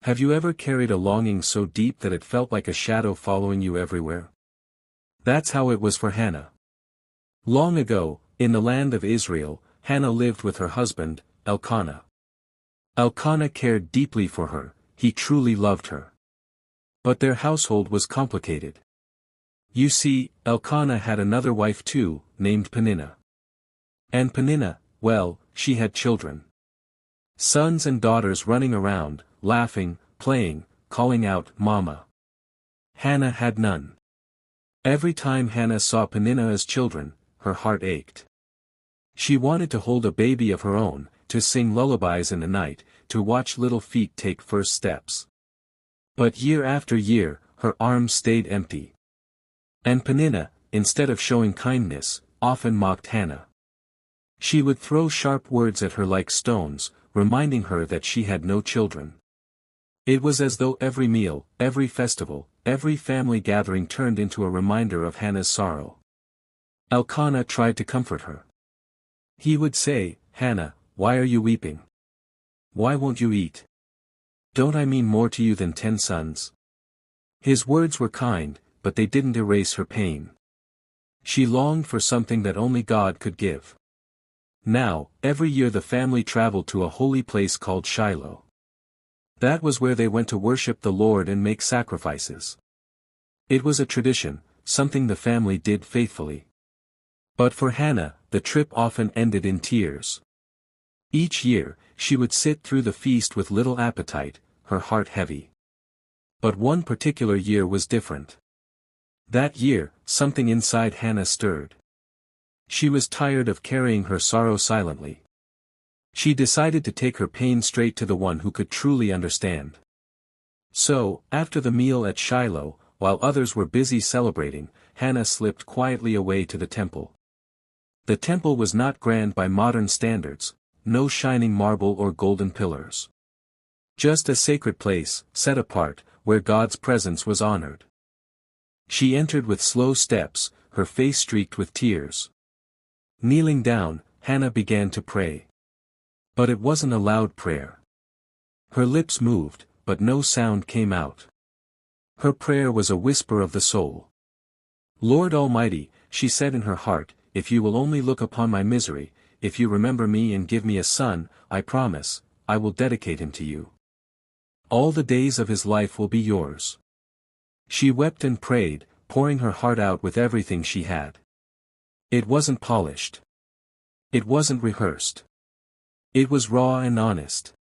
Have you ever carried a longing so deep that it felt like a shadow following you everywhere? That's how it was for Hannah. Long ago, in the land of Israel, Hannah lived with her husband, Elkanah. Elkanah cared deeply for her, he truly loved her. But their household was complicated. You see, Elkanah had another wife too, named Peninnah. And Peninnah, well, she had children. Sons and daughters running around, laughing, playing, calling out, "Mama." Hannah had none. Every time Hannah saw Peninnah's children, her heart ached. She wanted to hold a baby of her own, to sing lullabies in the night, to watch little feet take first steps. But year after year, her arms stayed empty. And Peninnah, instead of showing kindness, often mocked Hannah. She would throw sharp words at her like stones, reminding her that she had no children. It was as though every meal, every festival, every family gathering turned into a reminder of Hannah's sorrow. Elkanah tried to comfort her. He would say, "Hannah, why are you weeping? Why won't you eat? Don't I mean more to you than 10 sons?" His words were kind, but they didn't erase her pain. She longed for something that only God could give. Now, every year the family traveled to a holy place called Shiloh. That was where they went to worship the Lord and make sacrifices. It was a tradition, something the family did faithfully. But for Hannah, the trip often ended in tears. Each year, she would sit through the feast with little appetite, her heart heavy. But one particular year was different. That year, something inside Hannah stirred. She was tired of carrying her sorrow silently. She decided to take her pain straight to the one who could truly understand. So, after the meal at Shiloh, while others were busy celebrating, Hannah slipped quietly away to the temple. The temple was not grand by modern standards, no shining marble or golden pillars. Just a sacred place, set apart, where God's presence was honored. She entered with slow steps, her face streaked with tears. Kneeling down, Hannah began to pray. But it wasn't a loud prayer. Her lips moved, but no sound came out. Her prayer was a whisper of the soul. "Lord Almighty," she said in her heart, "if you will only look upon my misery, if you remember me and give me a son, I promise, I will dedicate him to you. All the days of his life will be yours." She wept and prayed, pouring her heart out with everything she had. It wasn't polished. It wasn't rehearsed. It was raw and honest.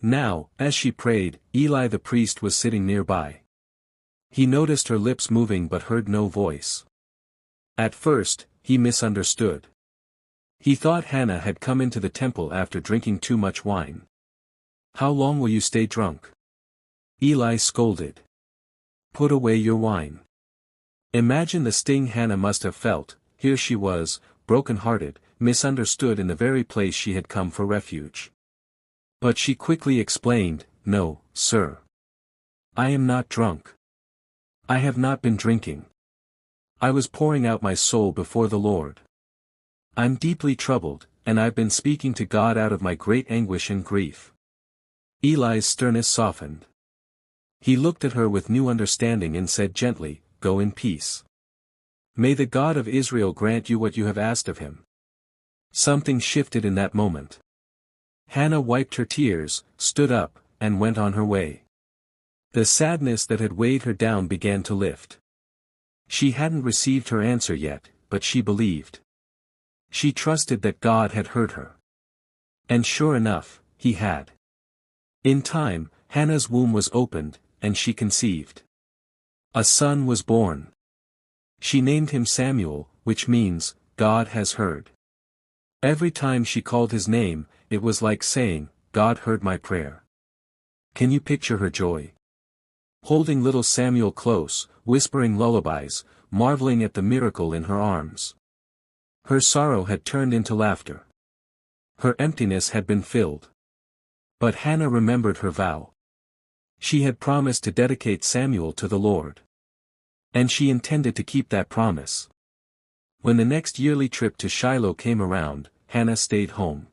Now, as she prayed, Eli the priest was sitting nearby. He noticed her lips moving but heard no voice. At first, he misunderstood. He thought Hannah had come into the temple after drinking too much wine. "How long will you stay drunk?" Eli scolded. "Put away your wine." Imagine the sting Hannah must have felt. Here she was, broken-hearted, misunderstood in the very place she had come for refuge. But she quickly explained, "No, sir. I am not drunk. I have not been drinking. I was pouring out my soul before the Lord. I'm deeply troubled, and I've been speaking to God out of my great anguish and grief." Eli's sternness softened. He looked at her with new understanding and said gently, "Go in peace. May the God of Israel grant you what you have asked of him." Something shifted in that moment. Hannah wiped her tears, stood up, and went on her way. The sadness that had weighed her down began to lift. She hadn't received her answer yet, but she believed. She trusted that God had heard her. And sure enough, he had. In time, Hannah's womb was opened, and she conceived. A son was born. She named him Samuel, which means, "God has heard." Every time she called his name, it was like saying, "God heard my prayer." Can you picture her joy? Holding little Samuel close, whispering lullabies, marveling at the miracle in her arms. Her sorrow had turned into laughter. Her emptiness had been filled. But Hannah remembered her vow. She had promised to dedicate Samuel to the Lord. And she intended to keep that promise. When the next yearly trip to Shiloh came around, Hannah stayed home.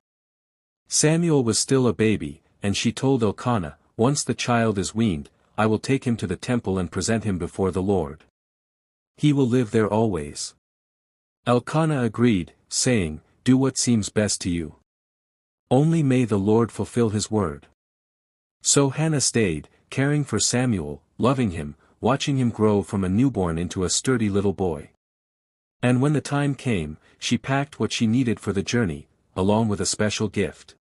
Samuel was still a baby, and she told Elkanah, once the child is weaned, I will take him to the temple and present him before the Lord. He will live there always." Elkanah agreed, saying, "Do what seems best to you. Only may the Lord fulfill his word." So Hannah stayed, caring for Samuel, loving him, watching him grow from a newborn into a sturdy little boy. And when the time came, she packed what she needed for the journey, along with a special gift.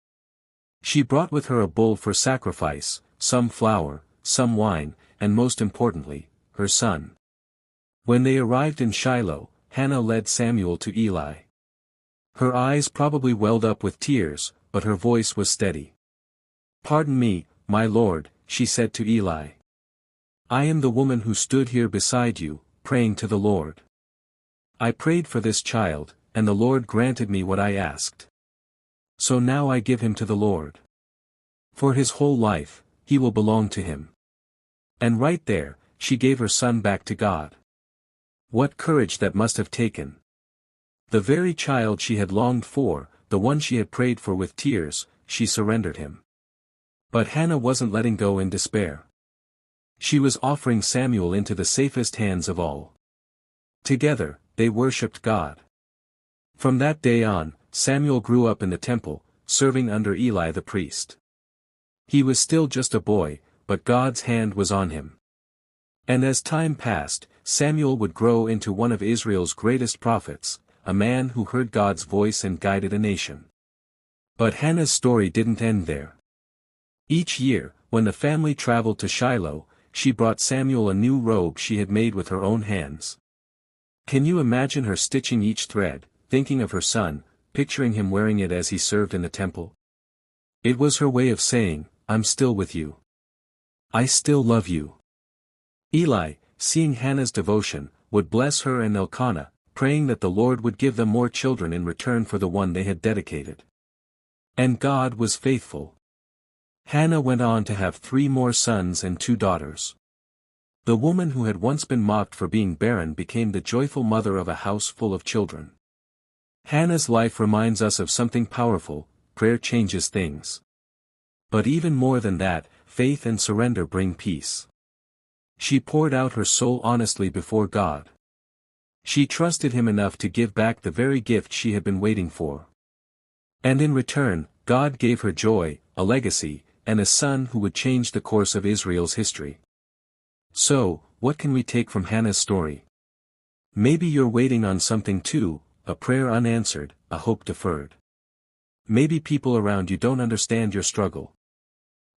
She brought with her a bull for sacrifice, some flour, some wine, and most importantly, her son. When they arrived in Shiloh, Hannah led Samuel to Eli. Her eyes probably welled up with tears, but her voice was steady. "Pardon me, my lord," she said to Eli. "I am the woman who stood here beside you, praying to the Lord. I prayed for this child, and the Lord granted me what I asked. So now I give him to the Lord. For his whole life, he will belong to him." And right there, she gave her son back to God. What courage that must have taken! The very child she had longed for, the one she had prayed for with tears, she surrendered him. But Hannah wasn't letting go in despair. She was offering Samuel into the safest hands of all. Together, they worshipped God. From that day on, Samuel grew up in the temple, serving under Eli the priest. He was still just a boy, but God's hand was on him. And as time passed, Samuel would grow into one of Israel's greatest prophets, a man who heard God's voice and guided a nation. But Hannah's story didn't end there. Each year, when the family traveled to Shiloh, she brought Samuel a new robe she had made with her own hands. Can you imagine her stitching each thread, thinking of her son, picturing him wearing it as he served in the temple? It was her way of saying, "I'm still with you. I still love you." Eli, seeing Hannah's devotion, would bless her and Elkanah, praying that the Lord would give them more children in return for the one they had dedicated. And God was faithful. Hannah went on to have 3 more sons and 2 daughters. The woman who had once been mocked for being barren became the joyful mother of a house full of children. Hannah's life reminds us of something powerful: prayer changes things. But even more than that, faith and surrender bring peace. She poured out her soul honestly before God. She trusted him enough to give back the very gift she had been waiting for. And in return, God gave her joy, a legacy, and a son who would change the course of Israel's history. So, what can we take from Hannah's story? Maybe you're waiting on something too, a prayer unanswered, a hope deferred. Maybe people around you don't understand your struggle.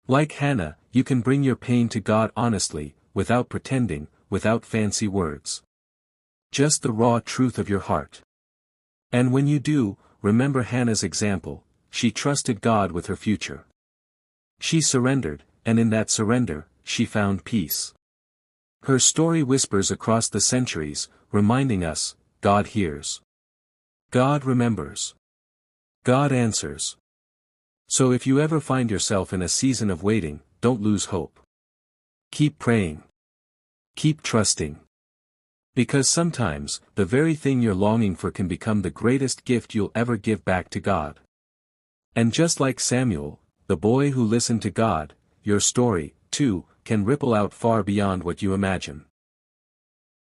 Like Hannah, you can bring your pain to God honestly, without pretending, without fancy words. Just the raw truth of your heart. And when you do, remember Hannah's example: she trusted God with her future. She surrendered, and in that surrender, she found peace. Her story whispers across the centuries, reminding us, God hears. God remembers. God answers. So if you ever find yourself in a season of waiting, don't lose hope. Keep praying. Keep trusting. Because sometimes, the very thing you're longing for can become the greatest gift you'll ever give back to God. And just like Samuel, the boy who listened to God, your story, too, can ripple out far beyond what you imagine.